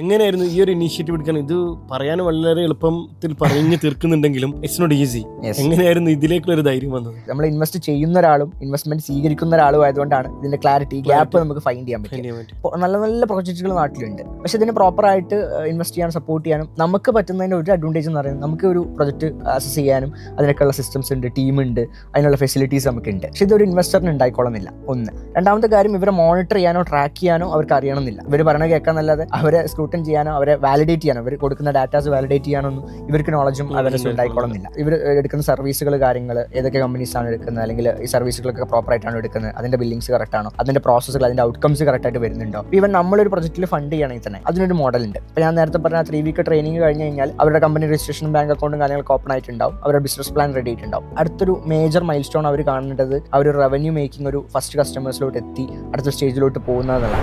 എങ്ങനെയായിരുന്നു ഈ ഒരു ഇനീഷ്യേറ്റീവ് എടുക്കാൻ? ഇത് പറയാൻ വളരെ എളുപ്പത്തിൽ പറഞ്ഞു തീർക്കുന്നുണ്ടെങ്കിലും ഇറ്റ്സ് നോട്ട് ഈസി. എങ്ങനെയായിരുന്നു ഇതിലേക്കുള്ള ഒരു ധൈര്യം വന്നത്? നമ്മൾ ഇൻവെസ്റ്റ് ചെയ്യുന്ന ഒരാളും ഇൻവെസ്റ്റ്മെന്റ് സ്വീകരിക്കുന്ന ഒരാളും ആയതുകൊണ്ടാണ് ഇതിന്റെ ക്ലാരിറ്റി ഗ്യാപ്പ് നമുക്ക് ഫൈൻഡ് ചെയ്യാൻ പറ്റും. നല്ല നല്ല പ്രോജക്റ്റുകൾ നാട്ടിലുണ്ട്, പക്ഷെ ഇതിന് പ്രോപ്പറായിട്ട് ഇൻവെസ്റ്റ് ചെയ്യാൻ സപ്പോർട്ട് ചെയ്യാനും നമുക്ക് പറ്റുന്നതിന്റെ ഒരു അഡ്വാൻറ്റേജ് എന്ന് പറയുന്നത് നമുക്ക് ഒരു പ്രൊജക്ട് അസസ് ചെയ്യാനും അതിനൊക്കെയുള്ള സിസ്റ്റംസ് ഉണ്ട്, ടീമുണ്ട്, അതിനുള്ള ഫെസിലിറ്റീസ് നമുക്കുണ്ട്. പക്ഷെ ഇതൊരു ഇൻവെസ്റ്ററിന് ഉണ്ടായിക്കോളുന്നില്ല. ഒന്ന്. രണ്ടാമത്തെ കാര്യം, ഇവരെ മോണിറ്റർ ചെയ്യാനോ ട്രാക്ക് ചെയ്യാനോ അവർക്ക് അറിയണമെന്നില്ല. ഇവർ പറയണ കേൾക്കാന്നല്ലാതെ അവരെ സ്ക്രൂട്ടൻ ചെയ്യാനോ അവരെ വാലിഡേറ്റ് ചെയ്യാനോ അവർ കൊടുക്കുന്ന ഡാറ്റാസ് വാലിഡേറ്റ് ചെയ്യാനൊന്നും ഇവർക്ക് നോളജും അവരെസ് ഉണ്ടായിക്കോളുന്നില്ല. ഇവർ എടുക്കുന്ന സർവീസുകൾ, കാര്യങ്ങൾ ഏതൊക്കെ കമ്പനീസാണ് എടുക്കുന്നത്, അല്ലെങ്കിൽ ഈ സർവീസുകളൊക്കെ പ്രോപ്പറായിട്ടാണ് എടുക്കുന്നത്, അതിന്റെ ബില്ലിങ്സ് കറക്റ്റ് ആണോ, അതിന്റെ പ്രോസസ്സുകൾ, അതിന്റെ ഔട്ട്കംസ് കറക്റ്റ് ആയിട്ട് വരുന്നുണ്ടോ. ഈവൻ നമ്മളൊരു പ്രൊജക്റ്റിൽ ഫണ്ട് ചെയ്യണമെങ്കിൽ തന്നെ അതിനൊരു മോഡൽ ഉണ്ട്. ഇപ്പോൾ ഞാൻ നേരത്തെ പറഞ്ഞ 3 വീക്ക് ട്രെയിനിങ് കഴിഞ്ഞ് കഴിഞ്ഞാൽ അവരുടെ കമ്പനി രജിസ്ട്രേഷൻ, ബാങ്ക് അക്കൗണ്ടും കാര്യങ്ങളൊക്കെ ഓപ്പൺ ആയിട്ടുണ്ടാവും, അവരുടെ ബിസിനസ് പ്ലാൻ റെഡി ആയിട്ടുണ്ടാവും. അടുത്തൊരു മേജർ മൈൽ സ്റ്റോൺ അവർ കാണേണ്ടത് അവർ റവന്യൂ മേക്കിംഗ് ഒരു ഫസ്റ്റ് കസ്റ്റമേഴ്സിലോട്ട് എത്തി അടുത്ത സ്റ്റേജിലോട്ട് പോകുന്നതാണ്.